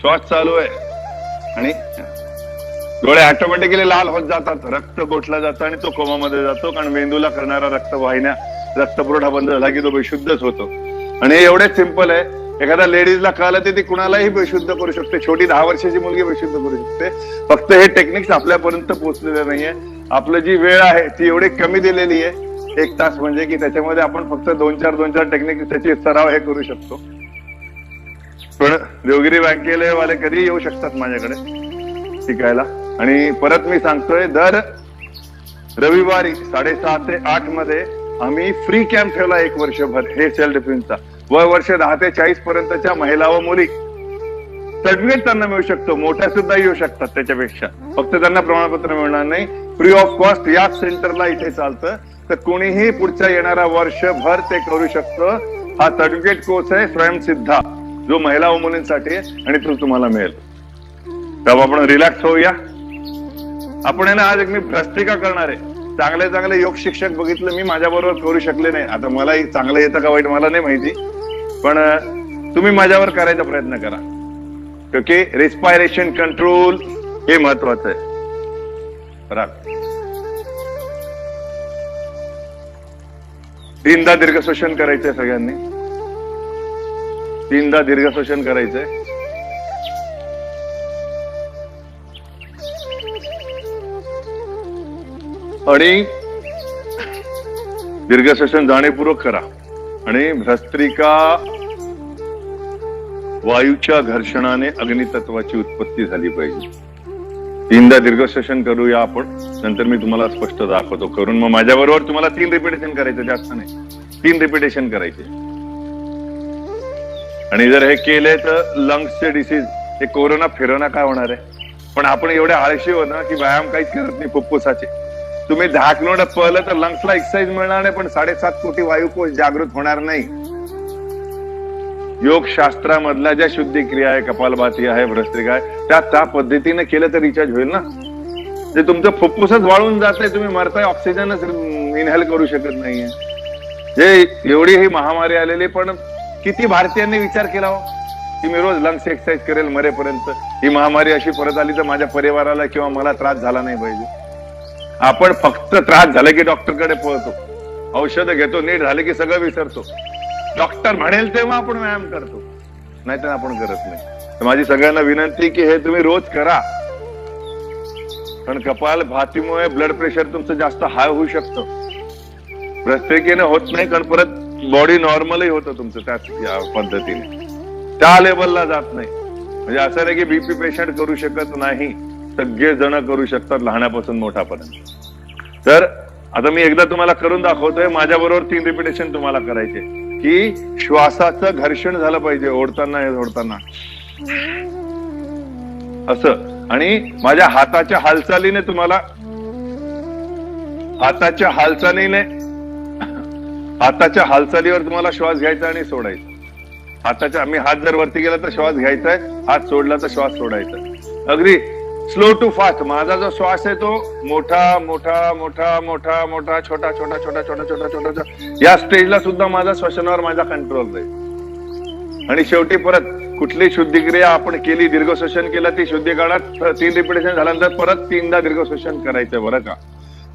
श्वास चालू आहे आणि डोळे ऑटोमॅटिकली लाल होत जातात, रक्त गोठला जातं आणि तो कोमामध्ये जातो. कारण मेंदूला करणारा रक्तवाहिन्या रक्तपुरवठा बंद झाला की तो बेशुद्धच होतो. आणि हे एवढेच सिंपल आहे. एखाद्या लेडीजला कळलं ते ती कुणालाही बेशुद्ध करू शकते. छोटी 10 वर्षाची मुलगी बेशुद्ध करू शकते. फक्त हे टेक्निक्स आपल्यापर्यंत पोहोचलेले नाहीये. आपलं जी वेळ आहे ती एवढी कमी दिलेली आहे, 1 तास, म्हणजे की त्याच्यामध्ये आपण फक्त 2-4 टेक्निक त्याची सराव हे करू शकतो. पण देवगिरी बँकेले वाले कधी येऊ शकतात माझ्याकडे शिकायला. आणि परत मी सांगतोय, दर रविवारी 6:30 ते 8 मध्ये आम्ही फ्री कॅम्प ठेवला 1 वर्षभर हे सेल्फ डिफेन्सचा. वर्ष 10 ते 40 पर्यंतच्या महिला व मुली सर्टिफिकेट त्यांना मिळू शकतो. मोठ्या सुद्धा येऊ शकतात त्याच्यापेक्षा. फक्त त्यांना प्रमाणपत्र मिळणार नाही. फ्री ऑफ कॉस्ट याच सेंटरला इथे चालतं. तर कोणीही पुढच्या येणारा वर्षभर ते करू शकतं. हा सर्टिफिकेट कोर्स आहे स्वयंसिद्धा, जो महिला व मुलींसाठी आहे आणि तो तुम्हाला मिळेल. तेव्हा आपण रिलॅक्स होऊया. आपण आहे ना, आज एक मी भ्रष्टिका करणार आहे. चांगले योग शिक्षक बघितलं मी, माझ्या बरोबर करू शकले नाही. आता मलाही चांगलं येतं का वाईट मला नाही माहिती, पण तुम्ही माझ्यावर करायचा प्रयत्न करा. क्योंकि रिस्पायरेशन कंट्रोल हे महत्वाचं आहे. बरोबर. 3दा दीर्घ श्वसन करायचंय सगळ्यांनी. 3दा दीर्घ श्वसन करायचंय. आणि दीर्घ श्वसन जाणीवपूर्वक करा. आणि भस्त्रिका वायूच्या घर्षणाने अग्नितत्वाची उत्पत्ती झाली पाहिजे. 3दा दीर्घ श्वसन करूया आपण. नंतर मी तुम्हाला स्पष्ट दाखवतो करून. मग माझ्याबरोबर तुम्हाला 3 रिपिटेशन करायचं, जास्त नाही, 3 रिपिटेशन करायचे. आणि जर हे केले तर लंग्सचे डिसीज, हे कोरोना फिरोना काय होणार आहे. पण आपण एवढे आळशी होत ना की व्यायाम काहीच करत नाही फुफ्फुसाचे. तुम्ही 10 किलोमीटर पळलं तर लंग्सला एक्सरसाइज मिळणार नाही, पण 7.5 कोटी वायुकोश जागृत होणार नाही. योग शास्त्रामधल्या ज्या शुद्धी क्रिया आहे, कपालभाती आहे, भ्रस्त्रिका आहे, त्या पद्धतीने केलं तर रिचार्ज होईल ना. जे तुमचं फुफ्फुसच वाळून जातंय, तुम्ही मरताय, ऑक्सिजनच इनहेल करू शकत नाहीये. जे एवढी ही महामारी आलेली, पण किती भारतीयांनी विचार केला हो की मी रोज लंग्स एक्सरसाइज करेल मरेपर्यंत. ही महामारी अशी परत आली तर माझ्या परिवाराला किंवा मला त्रास झाला नाही पाहिजे. आपण फक्त त्रास झाले की डॉक्टरकडे पळतो, औषधं घेतो, नीट झाले की सगळं विसरतो. डॉक्टर म्हणेल तेव्हा आपण व्यायाम करतो, नाहीतर आपण करत नाही. तर माझी सगळ्यांना विनंती की हे तुम्ही रोज करा. कारण कपाल भातीमुळे ब्लड प्रेशर तुमचं जास्त हाय होऊ शकतं. भ्रष्टिकेने होत नाही, कारण परत बॉडी नॉर्मलही होतं तुमचं त्याच पद्धतीने, त्या लेवलला जात नाही. म्हणजे असं नाही की बीपी पेशंट करू शकत नाही, सगळे जण करू शकतात, लहानापासून मोठ्यापर्यंत. तर आता मी एकदा तुम्हाला करून दाखवतोय. माझ्या बरोबर 3 रिपिटेशन तुम्हाला करायचे की श्वासाचं घर्षण झालं पाहिजे ओढताना सोडताना असं. आणि माझ्या हाताच्या हालचालीने तुम्हाला हाताच्या हालचालीवर तुम्हाला श्वास घ्यायचा आणि सोडायचा. हाताच्या, मी हात जर वरती गेला तर श्वास घ्यायचा आहे, हात सोडला तर श्वास सोडायचा. अगदी स्लो टू फास्ट. माझा जो श्वास आहे तो मोठा मोठा मोठा मोठा मोठा छोटा छोटा छोटा छोटा छोटा छोटा, या स्टेजला सुद्धा माझा श्वसनावर माझा कंट्रोल राहील. आणि शेवटी परत कुठली शुद्धिक्रिया आपण केली, दीर्घ श्वसन केलं, ती शुद्धी काळात 3 रिपिटेशन झाल्यानंतर परत 3दा दीर्घ श्वसन करायचंय बरं का.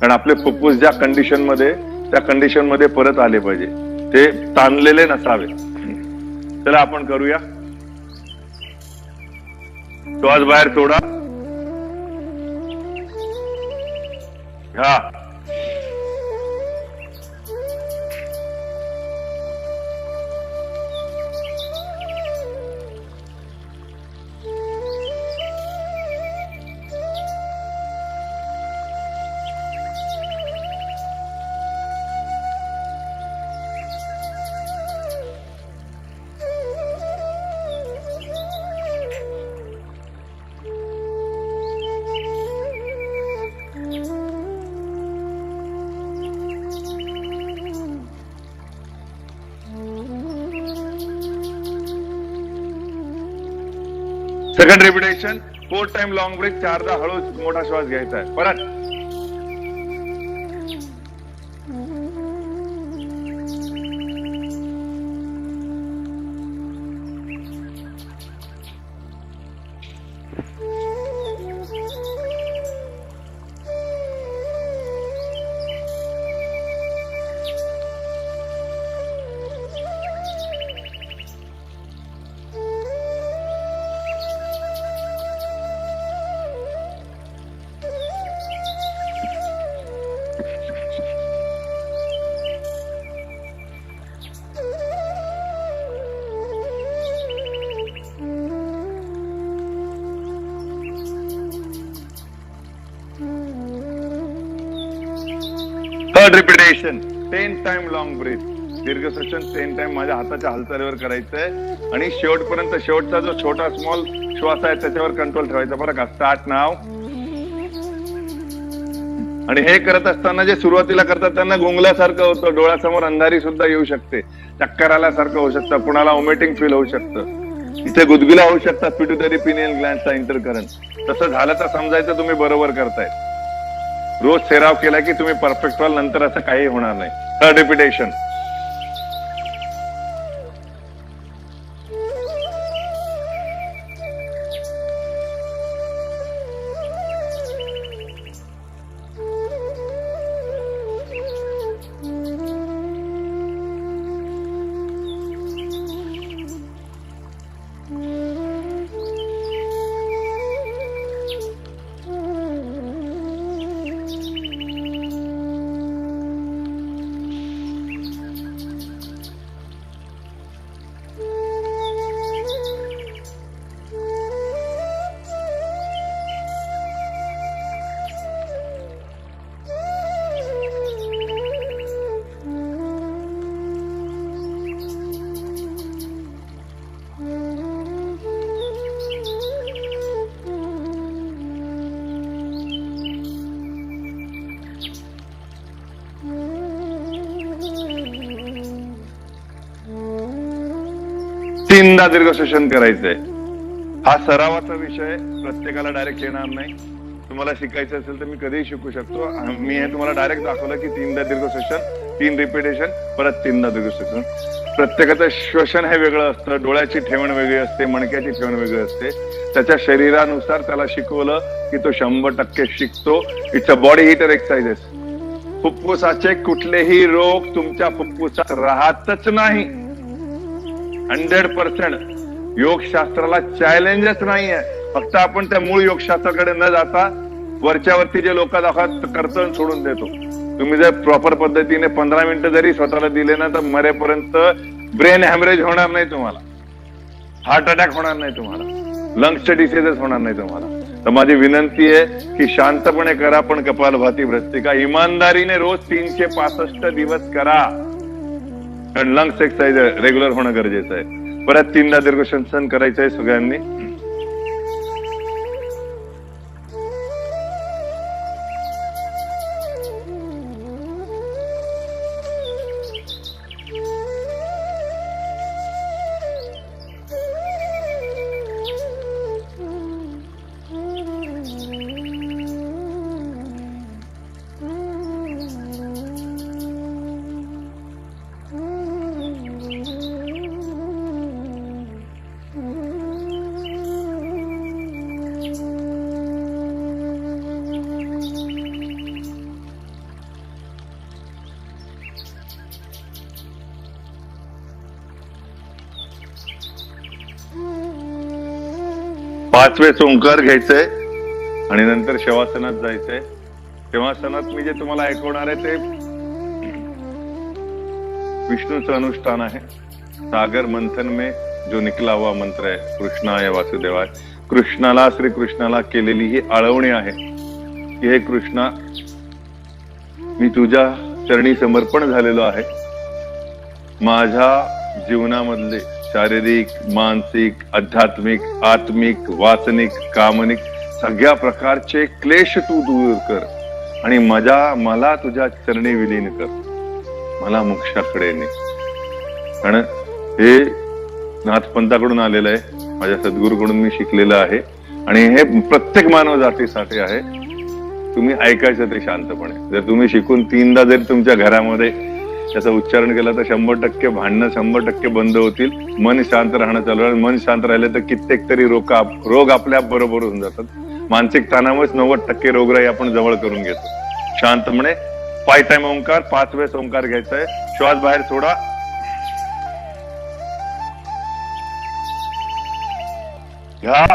कारण आपले फुफ्फुस ज्या कंडिशन मध्ये, त्या कंडिशन मध्ये परत आले पाहिजे, ते ताणलेले नसावे. चला आपण करूया. श्वास बाहेर सोडा, घ्या, second repetition 4 time long breath, 4दा हळू मोठा श्वास घ्यायचा आहे. परत third repetition 10 time long breath, दीर्घ श्वसन 10 टाइम माझ्या हाताच्या हालचालीवर करायचंय आणि शेवटपर्यंत शेवटचा जो छोटा स्मॉल श्वास आहे त्याच्यावर कंट्रोल ठेवायचा. बरं का? स्टार्ट नाव. आणि हे करत असताना जे सुरुवातीला करतात त्यांना गुंगल्यासारखं होतं, डोळ्यासमोर अंधारी सुद्धा येऊ शकते, चक्कर आल्यासारखं होऊ शकतं, कुणाला वॉमिटिंग फील होऊ शकतं, इथे गुदगुल्या होऊ शकतात, पिट्युटरी पिनियल ग्लँडचा इंटरकरंट. तसं झालं तर समजायचं तुम्ही बरोबर करताय. रोज सराव केला की तुम्ही परफेक्ट व्हाल, नंतर असं काही होणार नाही. Third repetition. तीनदा दीर्घ श्वसन करायचंय. हा सरावाचा विषय, प्रत्येकाला डायरेक्ट येणार नाही. तुम्हाला शिकायचं असेल तर मी कधीही शिकू शकतो. मी हे तुम्हाला डायरेक्ट दाखवलं की 3दा दीर्घ श्वसन, 3 रिपिटेशन, परत 3दा दीर्घ श्वसन. प्रत्येकाचं श्वसन हे वेगळं असतं, डोळ्याची ठेवण वेगळी असते, मणक्याची ठेवण वेगळी असते. त्याच्या शरीरानुसार त्याला शिकवलं की तो 100% शिकतो. It's a body heater exercises. फुफ्फुसाचे कुठलेही रोग तुमच्या फुफ्फुसात राहतच नाही. 100% योगशास्त्राला चॅलेंजच नाहीये. फक्त आपण त्या मूळ योगशास्त्राकडे न जाता वरच्या जे लोक दाखवत करतो सोडून देतो. तुम्ही जर प्रॉपर पद्धतीने 15 मिनिटं जरी स्वतःला दिले ना तर मरेपर्यंत ब्रेन हॅमरेज होणार नाही तुम्हाला, हार्ट अटॅक होणार नाही तुम्हाला, लंग्सचे डिसीजेस होणार नाही तुम्हाला. तर माझी विनंती आहे की शांतपणे करा, पण कपालभाती भ्रस्तिका इमानदारीने रोज 365 दिवस करा. कारण लंग्स एक्सरसाइज रेग्युलर होणं गरजेचं आहे. परत 3दा दीर्घ श्वसन करायचं आहे सगळ्यांनी. पाचवे ओंकार घ्यायचंय आणि नंतर शवासनात जायचंय. शवासनात मी जे तुम्हाला ऐकवणार आहे ते विष्णूचं अनुष्ठान आहे. सागर मंथन में जो निकला हुआ मंत्र आहे, कृष्णाय वासुदेवाय. कृष्णाला, श्रीकृष्णाला केलेली ही आळवणी आहे की हे कृष्णा, मी तुझ्या चरणी समर्पण झालेलो आहे. माझ्या जीवनामधले शारीरिक, मानसिक, आध्यात्मिक, आत्मिक, वासनिक, कामनिक सगळ्या प्रकारचे क्लेश तू दूर कर आणि मला तुझ्या चरणी विलीन कर. मला मोक्षाकडे ने. कारण हे नाथपंथाकडून आलेलं आहे. माझ्या सद्गुरूकडून मी शिकलेलं आहे आणि हे प्रत्येक मानव जातीसाठी आहे. तुम्ही ऐकायचं ते शांतपणे. जर तुम्ही शिकून 3दा जर तुमच्या घरामध्ये त्याचं उच्चारण केलं तर 100% भांडणं 100% बंद होतील. मन शांत राहणं चालू राहील. मन शांत राहिलं तर कित्येक तरी रोग आपल्या बरोबर होऊन जातात. मानसिक ताणामुळेच 90% रोगराई आपण जवळ करून घेतो. शांतपणे 5 टाइम ओंकार, 5 वेळेस ओंकार घ्यायचा आहे. श्वास बाहेर सोडा. घ्या.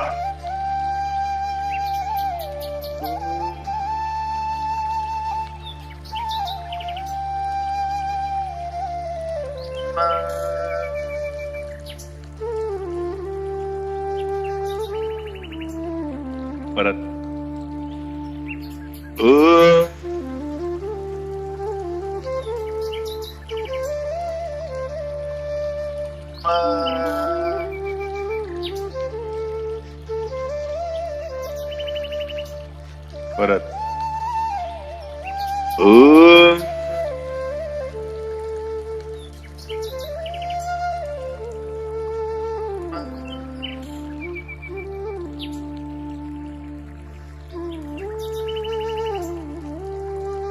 परत परत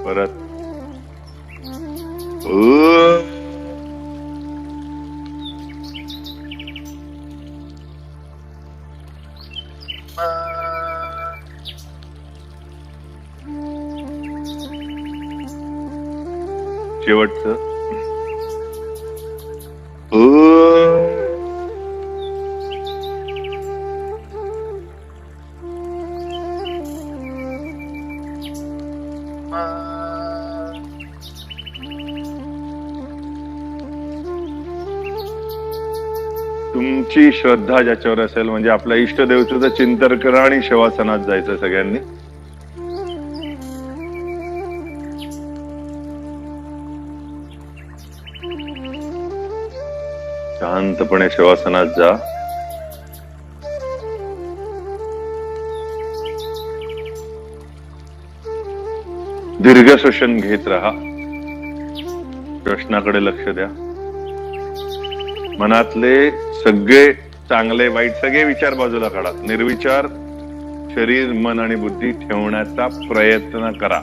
परत शेवटचं तुमची श्रद्धा ज्याच्यावर असेल, म्हणजे आपल्या इष्टदेवतेचं चिंतन करा आणि शवासनात जायचं सगळ्यांनी. शांतपणे शवासनात जा. दीर्घ श्वसन घेत राहा. श्वसनाकडे लक्ष द्या. मनातले सगळे चांगले वाईट सगळे विचार बाजूला काढा. निर्विचार शरीर, मन आणि बुद्धी ठेवण्याचा प्रयत्न करा,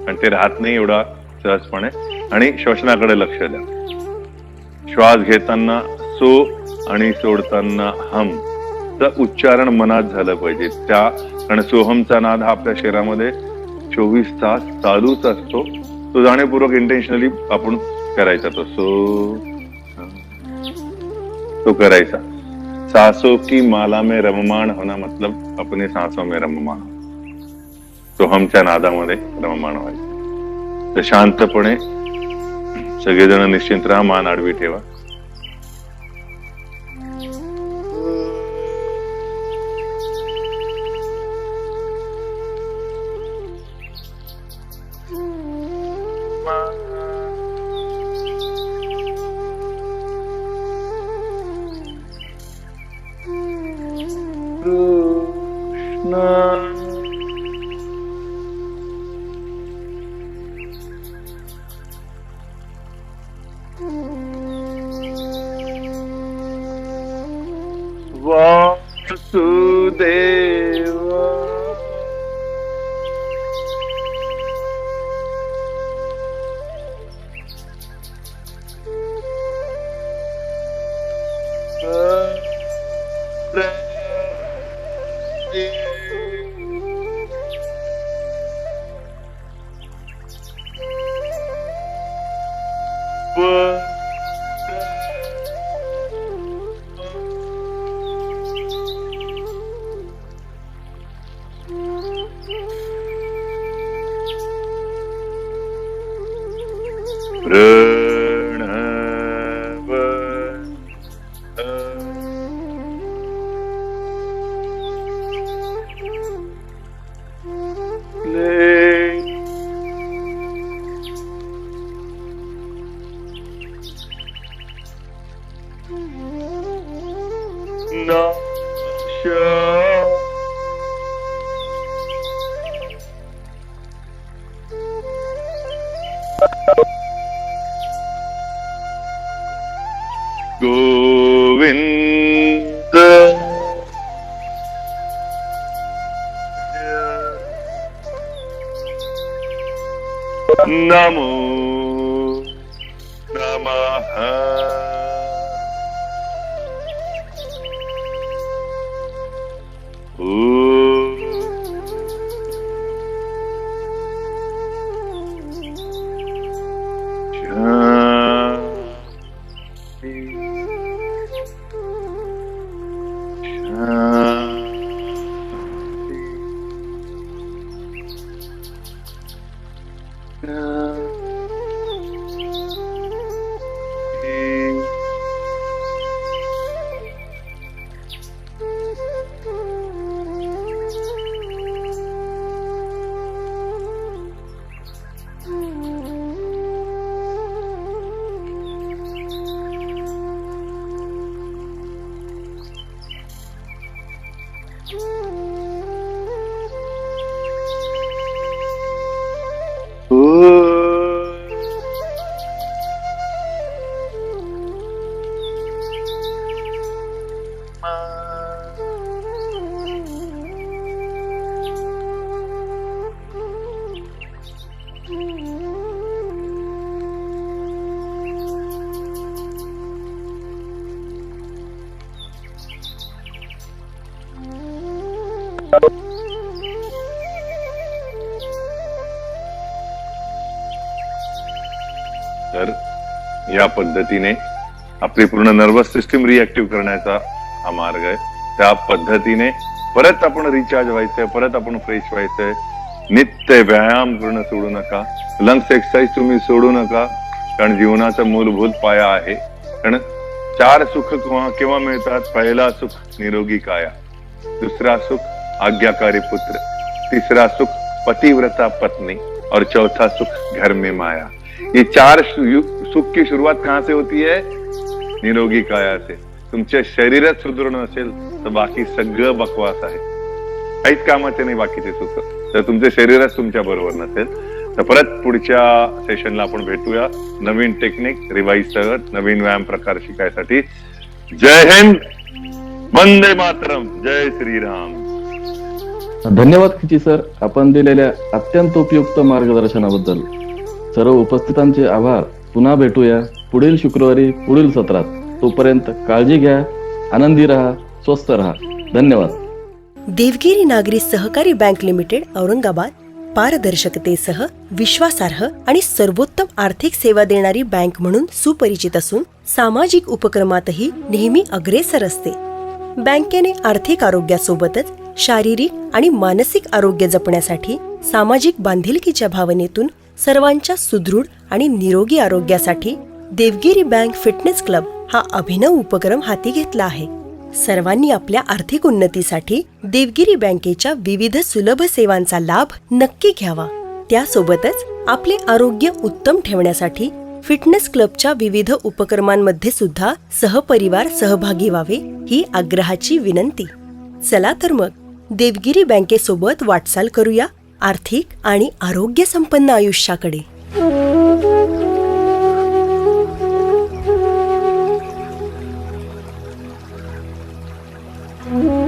आणि ते राहत नाही एवढा सहजपणे. आणि श्वसनाकडे लक्ष द्या. श्वास घेताना सो आणि सोडताना हम च उच्चारण मनात झालं पाहिजे. कारण सोहमचा नाद हा आपल्या शरीरामध्ये 24 तास चालूच असतो. तो जाणीवपूर्वक इंटेन्शनली आपण करायचा. तो करायचा. सांसों की माला में रममाण होना मतलब अपने सांसों में रममाण. सोहमच्या नादामध्ये रममाण व्हायचं. तर शांतपणे सगळेजण निश्चिंत राहा. मान आडवी ठेवा. वासुदेवा गोविंद नमो नमः. तर या पद्धतीने आपली पूर्ण नर्वस सिस्टीम रिएक्टिव्ह करण्याचा हा मार्ग आहे. त्या पद्धतीने परत आपण रिचार्ज व्हायचंय, परत आपण फ्रेश व्हायचंय. नित्य व्यायाम करणं सोडू नका. लंग्स एक्सरसाइज तुम्ही सोडू नका, कारण जीवनाचा मूलभूत पाया आहे. कारण 4 सुख केव्हा मिळतात? पहिला सुख निरोगी काया, दूसरा सुख आज्ञाकारी पुत्र, तीसरा सुख पतिव्रता पत्नी और चौथा सुख घर में माया. ये 4 सुख की शुरुआत कहां से होती है? निरोगी काया से. तुमचे शरीरच सुदृढ नसेल तर बाकी सगळं बकवास आहे, काहीच कामाचे नाही बाकीचे सुख. तर तुमचे शरीरच तुमच्या बरोबर नसेल तर परत पुढच्या सेशनला आपण भेटूया नवीन टेक्निक रिवाइज सह, नवीन व्यायाम प्रकार शिकायसाठी. जय हिंद, वंदे मातरम, जय श्रीराम. धन्यवाद खिची सर, आपण दिलेल्या अत्यंत उपयुक्त मार्गदर्शनाबद्दल. सर्व उपस्थितांचे आभार. पुन्हा भेटूया पुढील शुक्रवारी पुढील सत्रात. तोपर्यंत काळजी घ्या, आनंदी राहा, स्वस्थ राहा. धन्यवाद. देवगिरी नागरी सहकारी बँक लिमिटेड औरंगाबाद पारदर्शकतेसह विश्वासार्ह आणि सर्वोत्तम आर्थिक सेवा देणारी बँक म्हणून सुपरिचित असून सामाजिक उपक्रमातही नेहमी अग्रेसर असते. बँकेने आर्थिक आरोग्यासोबतच शारीरिक आणि मानसिक आरोग्य जपण्यासाठी सामाजिक बांधिलकीच्या भावनेतून सर्वांच्या सुदृढ आणि निरोगी आरोग्यासाठी देवगिरी बँक फिटनेस क्लब हा अभिनव उपक्रम हाती घेतला आहे. सर्वांनी आपल्या आर्थिक उन्नतीसाठी देवगिरी बँकेच्या विविध सुलभ सेवांचा लाभ नक्की घ्यावा. त्यासोबतच आपले आरोग्य उत्तम ठेवण्यासाठी फिटनेस क्लबच्या विविध उपक्रमांमध्ये सुद्धा सहपरिवार सहभागी व्हावे ही आग्रहाची विनंती. चला तर मग देवगिरी बँकेसोबत वाटचाल करूया आर्थिक आणि आरोग्य संपन्न आयुष्याकडे. Mm-hmm.